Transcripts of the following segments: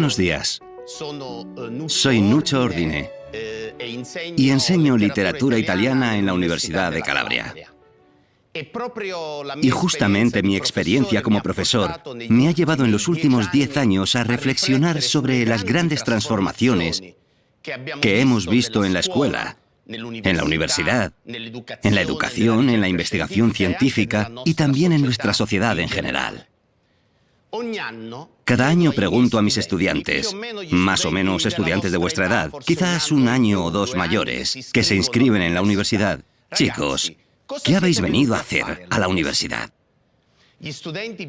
Buenos días. Soy Nuccio Ordine y enseño literatura italiana en la Universidad de Calabria. Y justamente mi experiencia como profesor me ha llevado en los últimos 10 años a reflexionar sobre las grandes transformaciones que hemos visto en la escuela, en la universidad, en la educación, en la investigación científica y también en nuestra sociedad en general. Cada año pregunto a mis estudiantes, más o menos estudiantes de vuestra edad, quizás un año o dos mayores, que se inscriben en la universidad: chicos, ¿qué habéis venido a hacer a la universidad?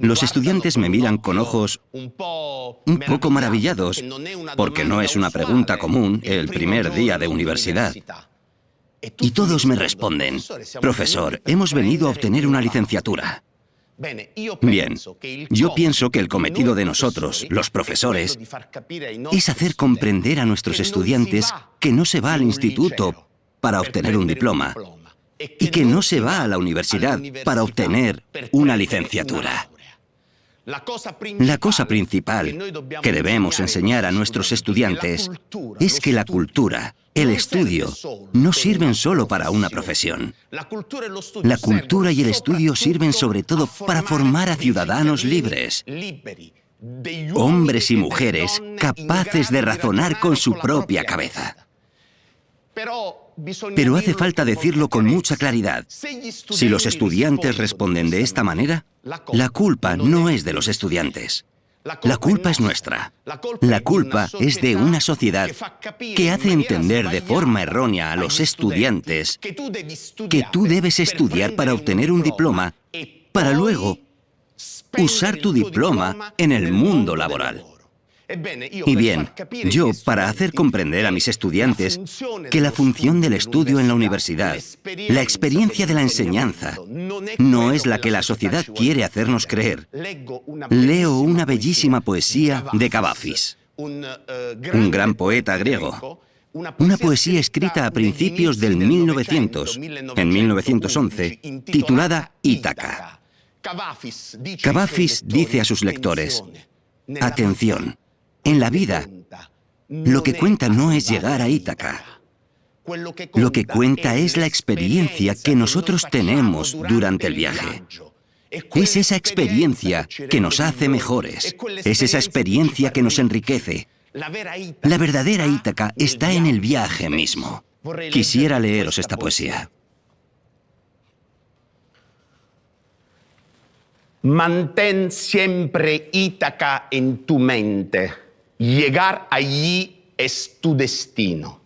Los estudiantes me miran con ojos un poco maravillados, porque no es una pregunta común el primer día de universidad. Y todos me responden: profesor, hemos venido a obtener una licenciatura. Bien, yo pienso que el cometido de nosotros, los profesores, es hacer comprender a nuestros estudiantes que no se va al instituto para obtener un diploma y que no se va a la universidad para obtener una licenciatura. La cosa principal que debemos enseñar a nuestros estudiantes es que la cultura, el estudio, no sirven solo para una profesión. La cultura y el estudio sirven sobre todo para formar a ciudadanos libres, hombres y mujeres capaces de razonar con su propia cabeza. Pero hace falta decirlo con mucha claridad. Si los estudiantes responden de esta manera, la culpa no es de los estudiantes. La culpa es nuestra. La culpa es de una sociedad que hace entender de forma errónea a los estudiantes que tú debes estudiar para obtener un diploma para luego usar tu diploma en el mundo laboral. Y bien, yo, para hacer comprender a mis estudiantes que la función del estudio en la universidad, la experiencia de la enseñanza, no es la que la sociedad quiere hacernos creer, leo una bellísima poesía de Kavafis, un gran poeta griego. Una poesía escrita a principios del 1900, en 1911, titulada Ítaca. Kavafis dice a sus lectores: atención. En la vida, lo que cuenta no es llegar a Ítaca. Lo que cuenta es la experiencia que nosotros tenemos durante el viaje. Es esa experiencia que nos hace mejores. Es esa experiencia que nos enriquece. La verdadera Ítaca está en el viaje mismo. Quisiera leeros esta poesía. Mantén siempre Ítaca en tu mente. Llegar allí es tu destino,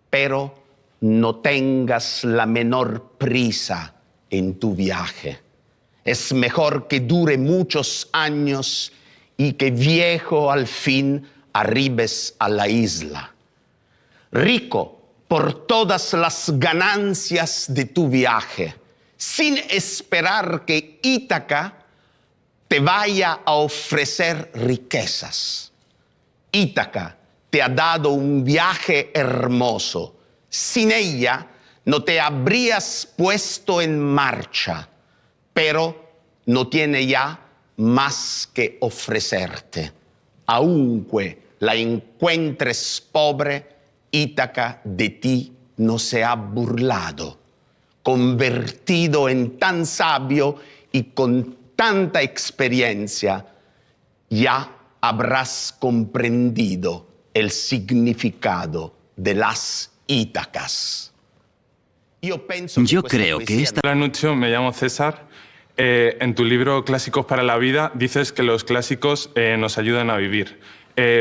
pero no tengas la menor prisa en tu viaje. Es mejor que dure muchos años y que viejo al fin arribes a la isla. Rico por todas las ganancias de tu viaje, sin esperar que Ítaca te vaya a ofrecer riquezas. Ítaca te ha dado un viaje hermoso. Sin ella no te habrías puesto en marcha, pero no tiene ya más que ofrecerte. Aunque la encuentres pobre, Ítaca de ti no se ha burlado. Convertido en tan sabio y con tanta experiencia, ya habrás comprendido el significado de las Ítacas. Yo creo que esta... Hola Nuccio, me llamo César. En tu libro Clásicos para la vida dices que los clásicos nos ayudan a vivir.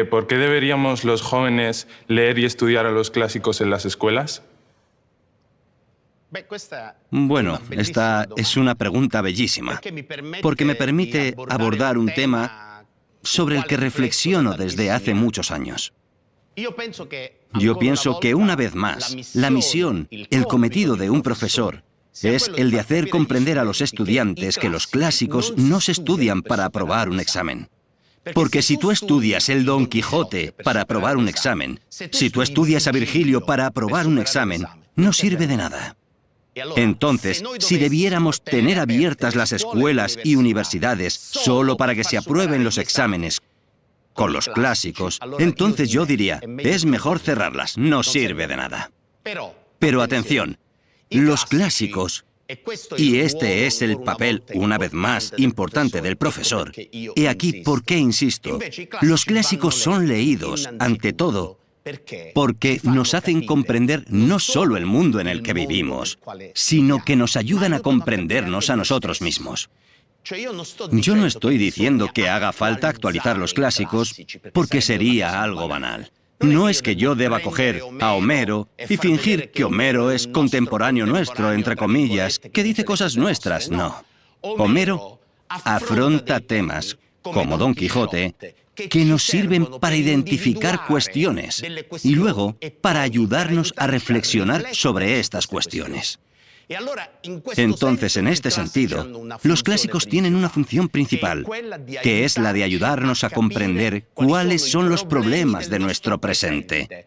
¿Por qué deberíamos los jóvenes leer y estudiar a los clásicos en las escuelas? Bueno, esta es una pregunta bellísima, porque me permite abordar un tema sobre el que reflexiono desde hace muchos años. Yo pienso que, una vez más, la misión, el cometido de un profesor, es el de hacer comprender a los estudiantes que los clásicos no se estudian para aprobar un examen. Porque si tú estudias el Don Quijote para aprobar un examen, si tú estudias a Virgilio para aprobar un examen, no sirve de nada. Entonces, si debiéramos tener abiertas las escuelas y universidades solo para que se aprueben los exámenes, con los clásicos, entonces yo diría, es mejor cerrarlas, no sirve de nada. Pero atención, los clásicos, y este es el papel, una vez más, importante del profesor, y aquí por qué insisto, los clásicos son leídos, ante todo, porque nos hacen comprender no solo el mundo en el que vivimos, sino que nos ayudan a comprendernos a nosotros mismos. Yo no estoy diciendo que haga falta actualizar los clásicos porque sería algo banal. No es que yo deba coger a Homero y fingir que Homero es contemporáneo nuestro, entre comillas, que dice cosas nuestras, no. Homero afronta temas, como Don Quijote, que nos sirven para identificar cuestiones y luego para ayudarnos a reflexionar sobre estas cuestiones. Entonces, en este sentido, los clásicos tienen una función principal, que es la de ayudarnos a comprender cuáles son los problemas de nuestro presente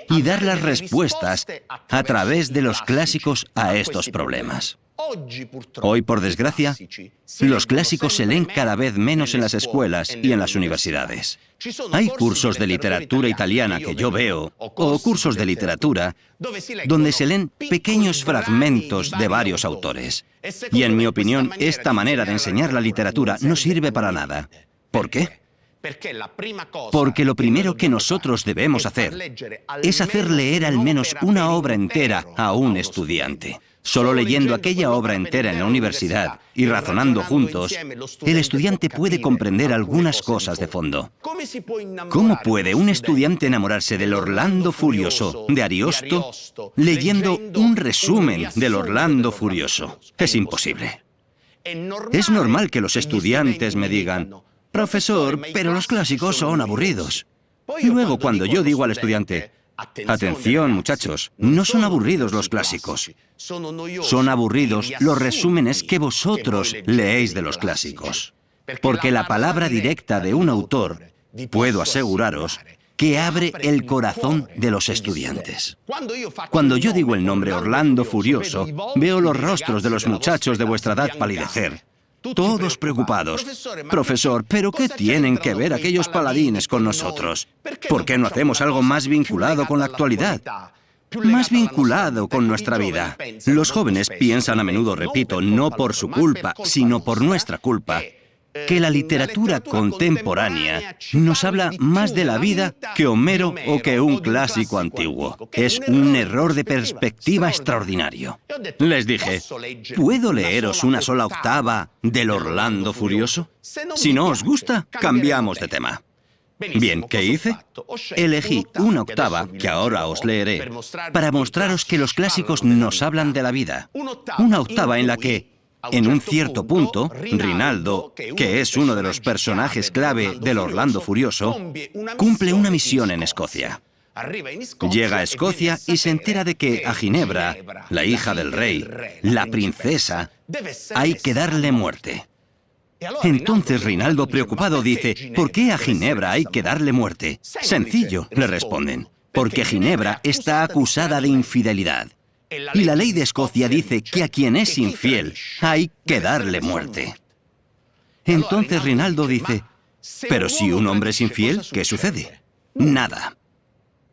y dar las respuestas a través de los clásicos a estos problemas. Hoy, por desgracia, los clásicos se leen cada vez menos en las escuelas y en las universidades. Hay cursos de literatura italiana que yo veo, o cursos de literatura, donde se leen pequeños fragmentos de varios autores. Y en mi opinión, esta manera de enseñar la literatura no sirve para nada. ¿Por qué? Porque lo primero que nosotros debemos hacer es hacer leer al menos una obra entera a un estudiante. Solo leyendo aquella obra entera en la universidad y razonando juntos, el estudiante puede comprender algunas cosas de fondo. ¿Cómo puede un estudiante enamorarse del Orlando Furioso de Ariosto leyendo un resumen del Orlando Furioso? Es imposible. Es normal que los estudiantes me digan, profesor, pero los clásicos son aburridos. Y luego cuando yo digo al estudiante, atención, muchachos, no son aburridos los clásicos. Son aburridos los resúmenes que vosotros leéis de los clásicos. Porque la palabra directa de un autor, puedo aseguraros, que abre el corazón de los estudiantes. Cuando yo digo el nombre Orlando Furioso, veo los rostros de los muchachos de vuestra edad palidecer. Todos preocupados. Profesor, ¿pero qué tienen que ver aquellos paladines con nosotros? ¿Por qué no hacemos algo más vinculado con la actualidad? Más vinculado con nuestra vida. Los jóvenes piensan a menudo, repito, no por su culpa, sino por nuestra culpa, que la literatura contemporánea nos habla más de la vida que Homero o que un clásico antiguo. Es un error de perspectiva extraordinario. Les dije, ¿puedo leeros una sola octava del Orlando Furioso? Si no os gusta, cambiamos de tema. Bien, ¿qué hice? Elegí una octava, que ahora os leeré, para mostraros que los clásicos nos hablan de la vida. Una octava en la que, en un cierto punto, Rinaldo, que es uno de los personajes clave del Orlando Furioso, cumple una misión en Escocia. Llega a Escocia y se entera de que a Ginebra, la hija del rey, la princesa, hay que darle muerte. Entonces Rinaldo, preocupado, dice, ¿por qué a Ginebra hay que darle muerte? Sencillo, le responden, porque Ginebra está acusada de infidelidad. Y la ley de Escocia dice que a quien es infiel hay que darle muerte. Entonces Rinaldo dice, pero si un hombre es infiel, ¿qué sucede? Nada.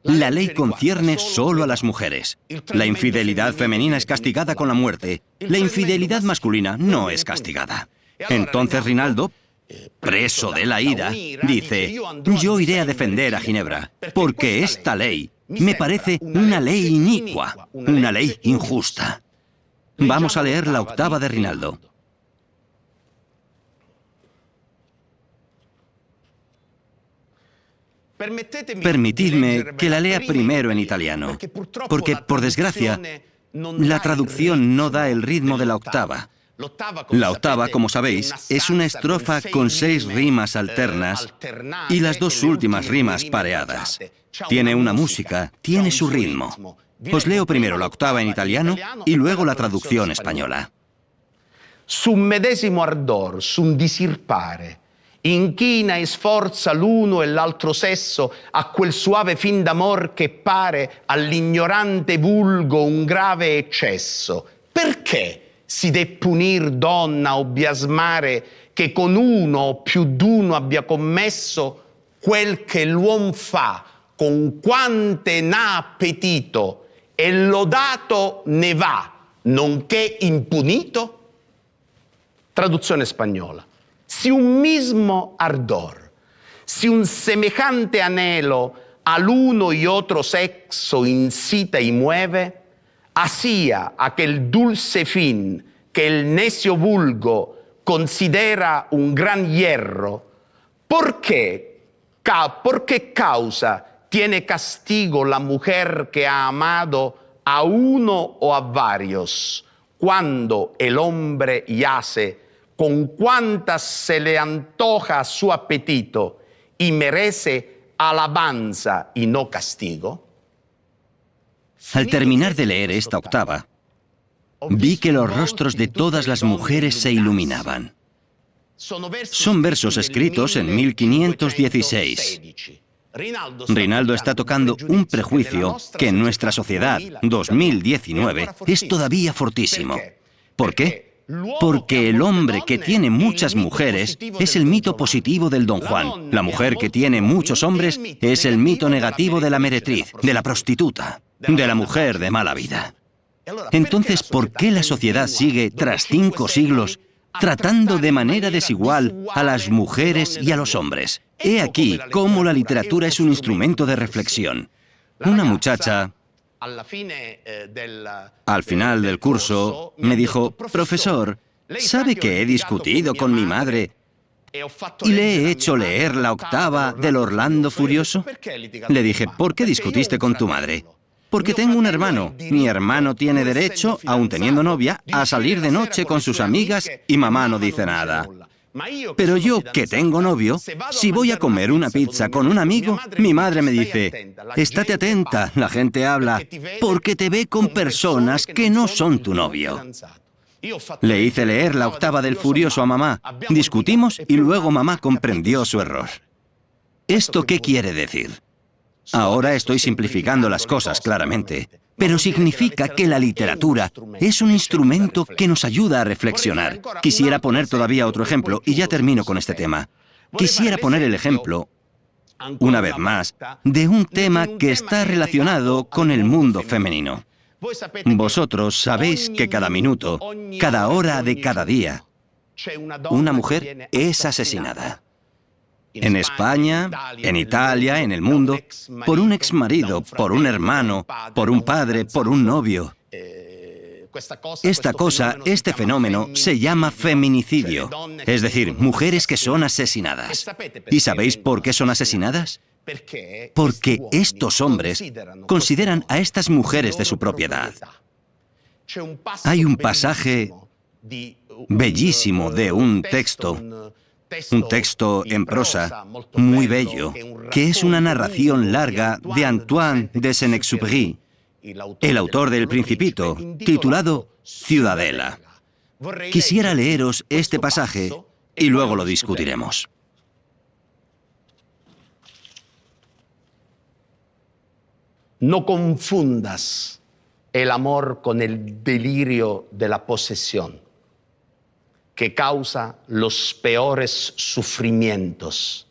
La ley concierne solo a las mujeres. La infidelidad femenina es castigada con la muerte. La infidelidad masculina no es castigada. Entonces Rinaldo, preso de la ira, dice, yo iré a defender a Ginebra, porque esta ley me parece una ley inicua, una ley injusta. Vamos a leer la octava de Rinaldo. Permitidme que la lea primero en italiano, porque, por desgracia, la traducción no da el ritmo de la octava. La octava, como sabéis, es una estrofa con 6 rimas alternas y las 2 últimas rimas pareadas. Tiene una música, tiene su ritmo. Os leo primero la octava en italiano y luego la traducción española. Sum medesimo ardor, sum disirpare, inchina e sforza l'uno e l'altro sesso a quel suave fin d'amor che pare all'ignorante vulgo un grave eccesso. Perché si de punir donna o biasmare che con uno o più d'uno abbia commesso quel che l'uom fa con quante n'ha appetito e lodato ne va, nonché impunito? Traduzione spagnola. Si un mismo ardor, si un semejante anhelo al uno y otro sexo incita y mueve, hacía aquel dulce fin que el necio vulgo considera un gran hierro, ¿por qué causa tiene castigo la mujer que ha amado a uno o a varios, cuando el hombre yace con cuantas se le antoja su apetito y merece alabanza y no castigo? Al terminar de leer esta octava, vi que los rostros de todas las mujeres se iluminaban. Son versos escritos en 1516. Rinaldo está tocando un prejuicio que en nuestra sociedad, 2019, es todavía fortísimo. ¿Por qué? Porque el hombre que tiene muchas mujeres es el mito positivo del Don Juan. La mujer que tiene muchos hombres es el mito negativo de la meretriz, de la prostituta, de la mujer de mala vida. Entonces, ¿por qué la sociedad sigue, tras 5 siglos, tratando de manera desigual a las mujeres y a los hombres? He aquí cómo la literatura es un instrumento de reflexión. Una muchacha, al final del curso, me dijo: profesor, ¿sabe que he discutido con mi madre y le he hecho leer la octava del Orlando Furioso? Le dije: ¿por qué discutiste con tu madre? Porque tengo un hermano. Mi hermano tiene derecho, aun teniendo novia, a salir de noche con sus amigas y mamá no dice nada. Pero yo, que tengo novio, si voy a comer una pizza con un amigo, mi madre me dice: estate atenta, la gente habla, porque te ve con personas que no son tu novio. Le hice leer la octava del Furioso a mamá, discutimos y luego mamá comprendió su error. ¿Esto qué quiere decir? Ahora estoy simplificando las cosas claramente, pero significa que la literatura es un instrumento que nos ayuda a reflexionar. Quisiera poner todavía otro ejemplo, y ya termino con este tema. Quisiera poner el ejemplo, una vez más, de un tema que está relacionado con el mundo femenino. Vosotros sabéis que cada minuto, cada hora de cada día, una mujer es asesinada. En España, en Italia, en el mundo, por un exmarido, por un hermano, por un padre, por un novio. Este fenómeno se llama feminicidio, es decir, mujeres que son asesinadas. ¿Y sabéis por qué son asesinadas? Porque estos hombres consideran a estas mujeres de su propiedad. Hay un pasaje bellísimo de un texto en prosa muy bello, que es una narración larga de Antoine de Saint-Exupéry, el autor del Principito, titulado Ciudadela. Quisiera leeros este pasaje y luego lo discutiremos. No confundas el amor con el delirio de la posesión, que causa los peores sufrimientos,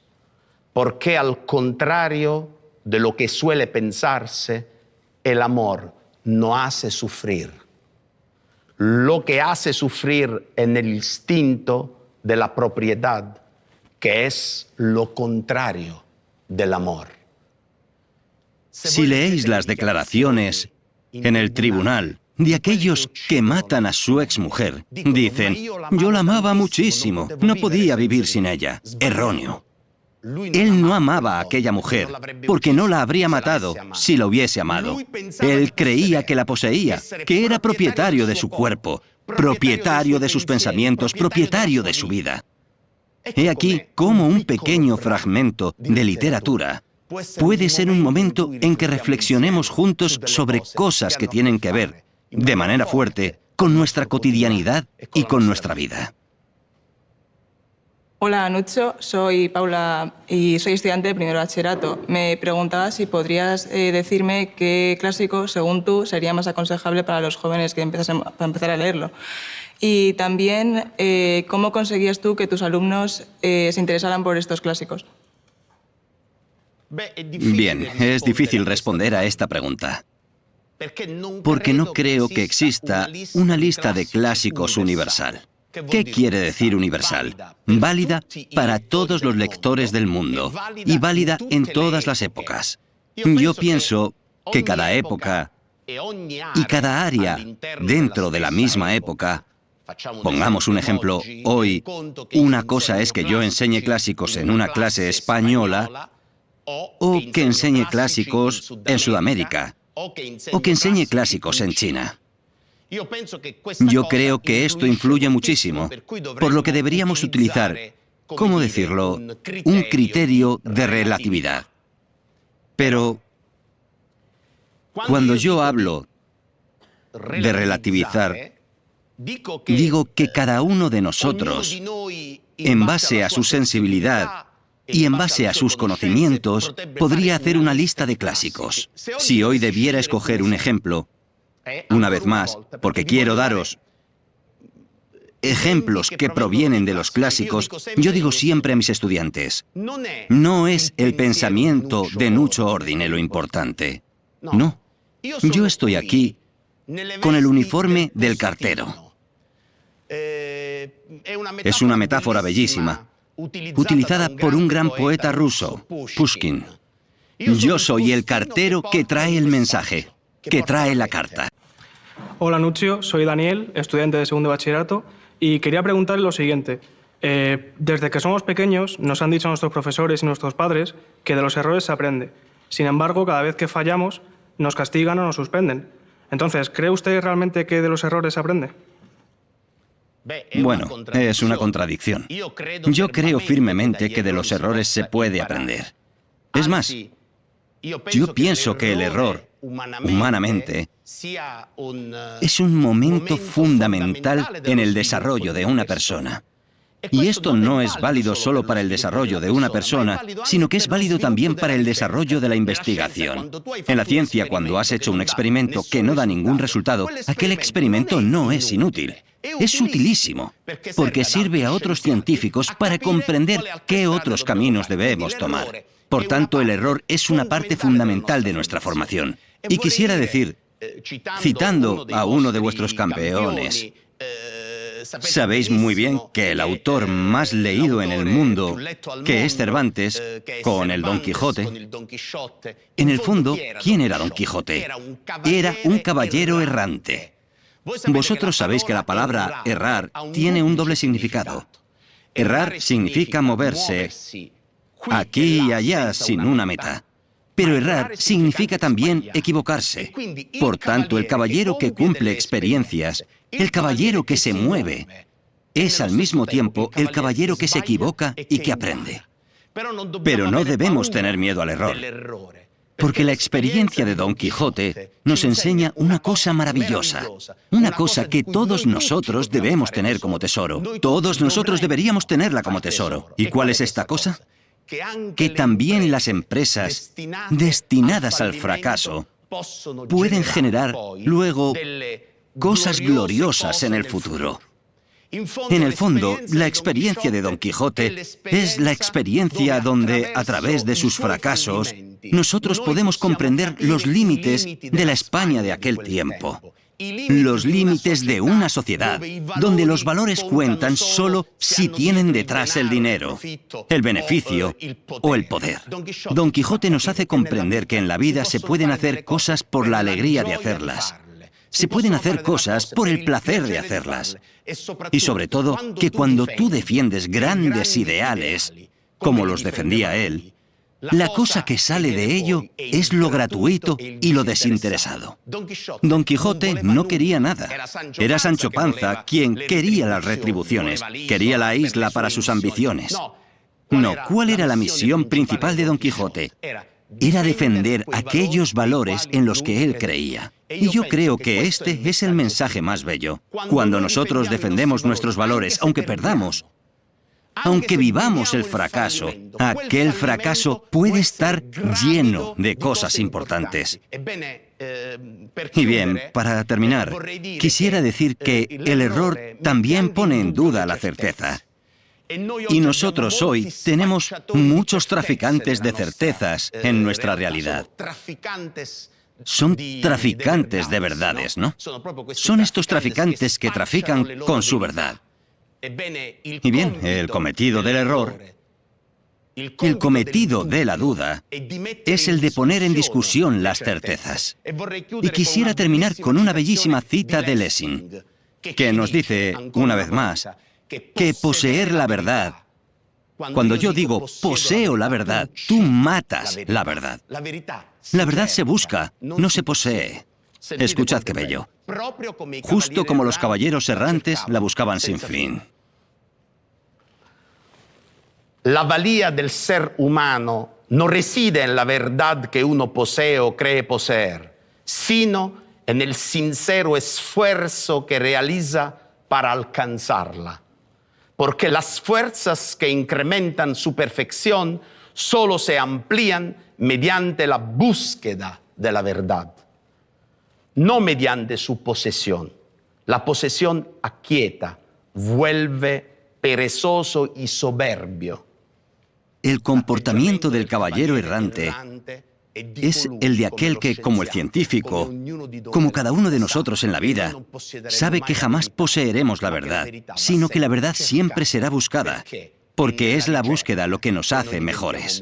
porque al contrario de lo que suele pensarse, el amor no hace sufrir. Lo que hace sufrir en el instinto de la propiedad, que es lo contrario del amor. Si leéis las declaraciones en el tribunal de aquellos que matan a su exmujer, dicen: yo la amaba muchísimo, no podía vivir sin ella. Erróneo. Él no amaba a aquella mujer, porque no la habría matado si la hubiese amado. Él creía que la poseía, que era propietario de su cuerpo, propietario de sus pensamientos, propietario de su vida. He aquí cómo un pequeño fragmento de literatura puede ser un momento en que reflexionemos juntos sobre cosas que tienen que ver, de manera fuerte, con nuestra cotidianidad y con nuestra vida. Hola, Nucho. Soy Paula y soy estudiante de primero bachillerato. Me preguntaba si podrías decirme qué clásico, según tú, sería más aconsejable para los jóvenes que para empezar a leerlo. Y también, ¿cómo conseguías tú que tus alumnos se interesaran por estos clásicos? Bien, es difícil responder a esta pregunta, porque no creo que exista una lista de clásicos universal. ¿Qué quiere decir universal? Válida para todos los lectores del mundo y válida en todas las épocas. Yo pienso que cada época y cada área dentro de la misma época, pongamos un ejemplo, hoy, una cosa es que yo enseñe clásicos en una clase española o que enseñe clásicos en Sudamérica o que enseñe clásicos en China. Yo creo que esto influye muchísimo, por lo que deberíamos utilizar, ¿cómo decirlo?, un criterio de relatividad. Pero cuando yo hablo de relativizar, digo que cada uno de nosotros, en base a su sensibilidad y en base a sus conocimientos, podría hacer una lista de clásicos. Si hoy debiera escoger un ejemplo, una vez más, porque quiero daros ejemplos que provienen de los clásicos, yo digo siempre a mis estudiantes, no es el pensamiento de Nuccio Ordine lo importante. No. Yo estoy aquí con el uniforme del cartero. Es una metáfora bellísima, utilizada por un gran poeta ruso, Pushkin. Yo soy el cartero que trae el mensaje, que trae la carta. Hola Nuccio, soy Daniel, estudiante de segundo bachillerato, y quería preguntarle lo siguiente. Desde que somos pequeños nos han dicho nuestros profesores y nuestros padres que de los errores se aprende. Sin embargo, cada vez que fallamos, nos castigan o nos suspenden. Entonces, ¿cree usted realmente que de los errores se aprende? Bueno, es una contradicción. Yo creo firmemente que de los errores se puede aprender. Es más, yo pienso que el error, humanamente, es un momento fundamental en el desarrollo de una persona. Y esto no es válido solo para el desarrollo de una persona, sino que es válido también para el desarrollo de la investigación. En la ciencia, cuando has hecho un experimento que no da ningún resultado, aquel experimento no es inútil. Es utilísimo, porque sirve a otros científicos para comprender qué otros caminos debemos tomar. Por tanto, el error es una parte fundamental de nuestra formación. Y quisiera decir, citando a uno de vuestros campeones, sabéis muy bien que el autor más leído en el mundo, que es Cervantes, con el Don Quijote, en el fondo, ¿quién era Don Quijote? Era un caballero errante. Vosotros sabéis que la palabra errar tiene un doble significado. Errar significa moverse aquí y allá sin una meta. Pero errar significa también equivocarse. Por tanto, el caballero que cumple experiencias, el caballero que se mueve, es al mismo tiempo el caballero que se equivoca y que aprende. Pero no debemos tener miedo al error, porque la experiencia de Don Quijote nos enseña una cosa maravillosa, una cosa que todos nosotros debemos tener como tesoro. Todos nosotros deberíamos tenerla como tesoro. ¿Y cuál es esta cosa? Que también las empresas destinadas al fracaso pueden generar luego cosas gloriosas en el futuro. En el fondo, la experiencia de Don Quijote es la experiencia donde, a través de sus fracasos, nosotros podemos comprender los límites de la España de aquel tiempo. Los límites de una sociedad donde los valores cuentan solo si tienen detrás el dinero, el beneficio o el poder. Don Quijote nos hace comprender que en la vida se pueden hacer cosas por la alegría de hacerlas. Se pueden hacer cosas por el placer de hacerlas. Y sobre todo, que cuando tú defiendes grandes ideales, como los defendía él, la cosa que sale de ello es lo gratuito y lo desinteresado. Don Quijote no quería nada. Era Sancho Panza quien quería las retribuciones, quería la isla para sus ambiciones. No, ¿cuál era la misión principal de Don Quijote? Era defender aquellos valores en los que él creía. Y yo creo que este es el mensaje más bello. Cuando nosotros defendemos nuestros valores, aunque perdamos, aunque vivamos el fracaso, aquel fracaso puede estar lleno de cosas importantes. Y bien, para terminar, quisiera decir que el error también pone en duda la certeza. Y nosotros hoy tenemos muchos traficantes de certezas en nuestra realidad. Son traficantes de verdades, ¿no? Son estos traficantes que trafican con su verdad. Y bien, el cometido del error, el cometido de la duda, es el de poner en discusión las certezas. Y quisiera terminar con una bellísima cita de Lessing, que nos dice, una vez más, que poseer la verdad, cuando yo digo poseo la verdad, tú matas la verdad. La verdad se busca, no se posee. Escuchad qué bello. Justo como los caballeros errantes la buscaban sin fin. La valía del ser humano no reside en la verdad que uno posee o cree poseer, sino en el sincero esfuerzo que realiza para alcanzarla. Porque las fuerzas que incrementan su perfección solo se amplían mediante la búsqueda de la verdad, no mediante su posesión. La posesión aquieta, vuelve perezoso y soberbio. El comportamiento del caballero errante es el de aquel que, como el científico, como cada uno de nosotros en la vida, sabe que jamás poseeremos la verdad, sino que la verdad siempre será buscada, porque es la búsqueda lo que nos hace mejores.